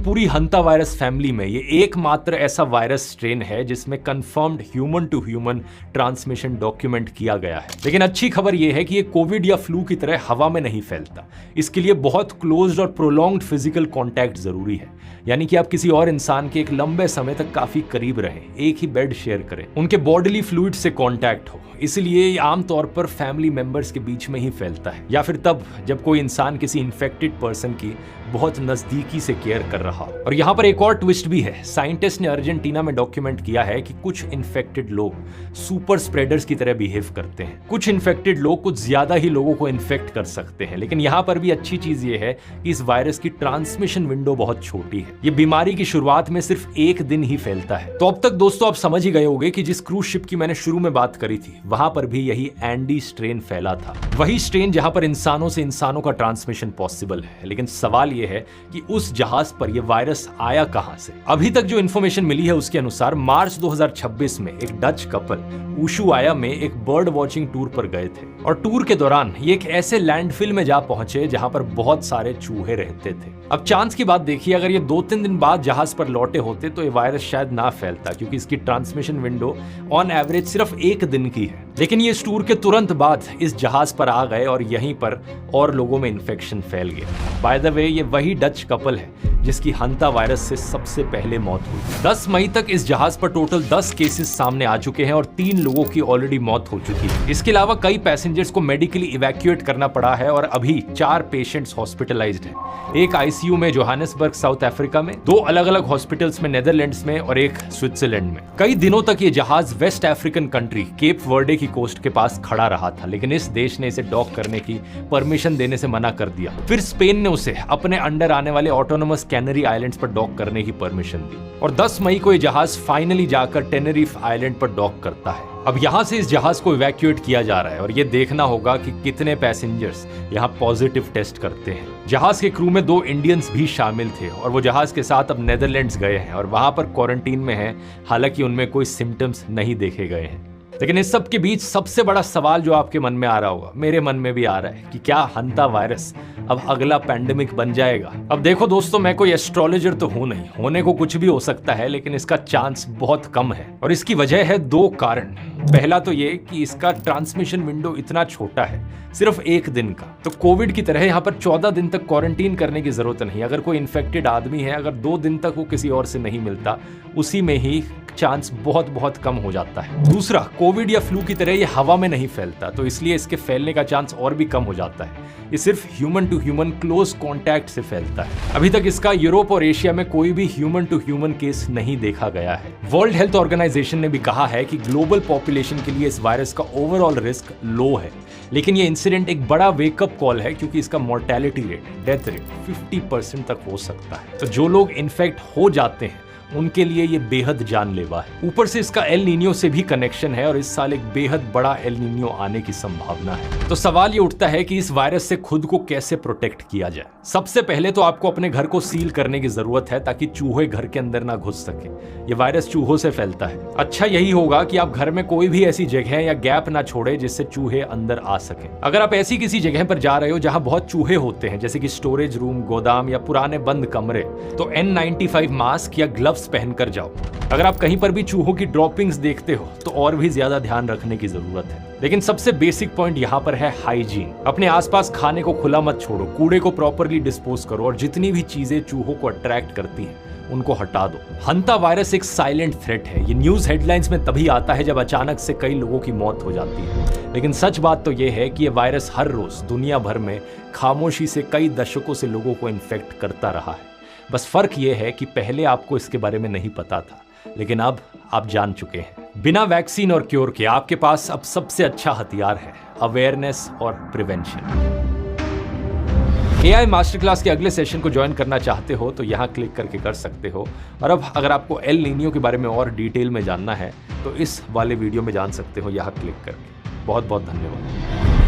पूरी हंता virus family में ये एकमात्र ऐसा वायरस स्ट्रेन है जिसमें confirmed human to human transmission document किया गया है। लेकिन अच्छी खबर यह है कि ये कोविड या फ्लू की तरह हवा में नहीं फैलता। इसके लिए बहुत क्लोज्ड और प्रोलॉन्ग्ड फिजिकल कॉन्टैक्ट जरूरी है, यानी कि आप किसी और इंसान के एक लंबे समय तक काफी करीब रहें, एक ही बेड शेयर करें, उनके बॉडीली फ्लूइड से कॉन्टैक्ट हो। इसलिए ये आमतौर पर फैमिली मेंबर्स के बीच में ही फैलता है, या फिर तब जब कोई इंसान किसी इन्फेक्टेड पर्सन की बहुत नजदीकी से केयर कर रहा हो। और यहाँ पर एक और ट्विस्ट भी है। साइंटिस्ट ने अर्जेंटीना में डॉक्यूमेंट किया है कि कुछ इन्फेक्टेड लोग सुपर स्प्रेडर्स की तरह बिहेव करते हैं। कुछ इन्फेक्टेड लोग कुछ ज्यादा ही लोगों को इन्फेक्ट कर सकते हैं। लेकिन यहाँ पर भी अच्छी चीज ये है कि इस वायरस की ट्रांसमिशन विंडो बहुत छोटी है। ये बीमारी की शुरुआत में सिर्फ एक दिन ही फैलता है। तो अब तक दोस्तों आप समझ ही गए होंगे कि जिस क्रूज शिप की मैंने शुरू में बात करी थी, वहां पर भी यही एंडी स्ट्रेन फैला था। वही स्ट्रेन जहां पर इंसानों से इंसानों का ट्रांसमिशन पॉसिबल है। लेकिन सवाल यह है कि उस जहाज पर यह वायरस आया कहां से। अभी तक जो इंफॉर्मेशन मिली है उसके अनुसार मार्च 2026 में एक डच कपल उशुआया में एक बर्ड वॉचिंग टूर पर गए थे, और टूर के दौरान ये एक ऐसे लैंडफिल में जा पहुंचे जहां पर बहुत सारे चूहे रहते थे। अब चांस की बात देखिए, अगर ये 2-3 दिन बाद जहाज पर लौटे होते तो ये वायरस शायद ना फैलता, क्योंकि इसकी ट्रांसमिशन विंडो ऑन एवरेज सिर्फ एक दिन की है। लेकिन ये इस टूर के तुरंत बाद इस जहाज पर आ गए और यहीं पर और लोगों में इन्फेक्शन फैल गया। बाय द वे, ये वही डच कपल है जिसकी हंता वायरस से सबसे पहले मौत हुई। 10 मई तक इस जहाज पर टोटल 10 केसेस सामने आ चुके हैं और 3 लोगों की ऑलरेडी मौत हो चुकी है। इसके अलावा कई पैसेंजर्स को मेडिकली इवैक्यूएट करना पड़ा है और अभी 4 पेशेंट्स हॉस्पिटलाइज्ड हैं। एक आईसीयू में जोहानिसबर्ग साउथ अफ्रीका में, 2 अलग अलग हॉस्पिटल्स में नेदरलैंड्स में और एक स्विट्जरलैंड में। कई दिनों तक ये जहाज West African country Cape Verde की कोस्ट के पास खड़ा रहा था, लेकिन इस देश ने इसे डॉक करने की परमिशन देने से मना कर दिया। फिर स्पेन ने उसे अपने अंडर आने वाले ऑटोनोमस कैनरी आइलैंड्स पर डॉक करने की परमिशन दी, और 10 मई को यह जहाज फाइनली जाकर टेनेरिफ आइलैंड पर डॉक करता है। अब यहां से इस जहाज को इवैक्यूएट किया जा रहा है और यह देखना होगा कि कितने पैसेंजर्स यहां पॉजिटिव टेस्ट करते हैं। जहाज के क्रू में 2 इंडियंस भी शामिल थे और वो जहाज के साथ अब नेदरलैंड्स गए हैं और वहां पर क्वारंटीन में हैं, हालांकि उनमें कोई सिम्टम्स नहीं देखे गए हैं। लेकिन इस सब के बीच सबसे बड़ा सवाल जो आपके मन में आ रहा होगा, मेरे मन में भी आ रहा है, कि क्या हंता वायरस अब अगला पैंडेमिक बन जाएगा। अब देखो दोस्तों, मैं कोई एस्ट्रोलॉजर तो हूं नहीं, होने को कुछ भी हो सकता है, लेकिन इसका चांस बहुत कम है। और इसकी वजह है 2 कारण। पहला तो ये कि इसका ट्रांसमिशन विंडो इतना छोटा है, सिर्फ एक दिन का। तो कोविड की तरह यहाँ पर 14 दिन तक क्वारंटीन करने की जरूरत नहीं। अगर कोई इन्फेक्टेड आदमी है, अगर 2 दिन तक वो किसी और से नहीं मिलता, उसी में ही चांस बहुत कम हो जाता है। दूसरा, कोविड या फ्लू की तरह ये हवा में नहीं फैलता, तो इसलिए इसके फैलने का चांस और भी कम हो जाता है। ये सिर्फ human to human close contact से फैलता है। अभी तक इसका यूरोप और एशिया में कोई भी ह्यूमन टू ह्यूमन केस नहीं देखा गया है। वर्ल्ड हेल्थ ऑर्गेनाइजेशन ने भी कहा है कि ग्लोबल पॉपुलेशन के लिए इस वायरस का ओवरऑल रिस्क लो है। लेकिन ये इंसिडेंट एक बड़ा वेकअप कॉल है, क्योंकि इसका मोर्टेलिटी रेट, डेथ रेट 50% तक हो सकता है। तो जो लोग इन्फेक्ट हो जाते हैं उनके लिए ये बेहद जानलेवा है। ऊपर से इसका एल नीनियो से भी कनेक्शन है और इस साल एक बेहद बड़ा एल नीनियो आने की संभावना है। तो सवाल ये उठता है कि इस वायरस से खुद को कैसे प्रोटेक्ट किया जाए। सबसे पहले तो आपको अपने घर को सील करने की जरूरत है, ताकि चूहे घर के अंदर ना घुस सके। ये वायरस चूहों से फैलता है। अच्छा यही होगा कि आप घर में कोई भी ऐसी जगह या गैप ना छोड़े जिससे चूहे अंदर आ सके। अगर आप ऐसी किसी जगह पर जा रहे हो जहां बहुत चूहे होते हैं, जैसे कि स्टोरेज रूम, गोदाम या पुराने बंद कमरे, तो N95 मास्क या ग्लव्स पहनकर जाओ। अगर आप कहीं पर भी चूहों की ड्रॉपिंग्स देखते हो तो और भी ज्यादा ध्यान रखने की जरूरत है। लेकिन सबसे बेसिक पॉइंट यहाँ पर है हाइजीन। अपने आसपास खाने को खुला मत छोड़ो, कूड़े को प्रॉपरली डिस्पोज करो और जितनी भी चीजें चूहों को अट्रैक्ट करती हैं उनको हटा दो। हंता वायरस एक साइलेंट थ्रेट है। ये न्यूज हेडलाइंस में तभी आता है जब अचानक से कई लोगों की मौत हो जाती है। लेकिन सच बात तो यह है कि ये वायरस हर रोज दुनिया भर में खामोशी से कई दशकों से लोगों को इन्फेक्ट करता रहा है। बस फर्क ये है कि पहले आपको इसके बारे में नहीं पता था, लेकिन अब आप जान चुके हैं। बिना वैक्सीन और क्योर के आपके पास अब सबसे अच्छा हथियार है, अवेयरनेस और प्रिवेंशन। AI मास्टर क्लास के अगले सेशन को ज्वाइन करना चाहते हो तो यहाँ क्लिक करके कर सकते हो। और अब अगर आपको एल नीनियो के बारे में और डिटेल में जानना है तो इस वाले वीडियो में जान सकते हो यहाँ क्लिक करके। बहुत बहुत धन्यवाद।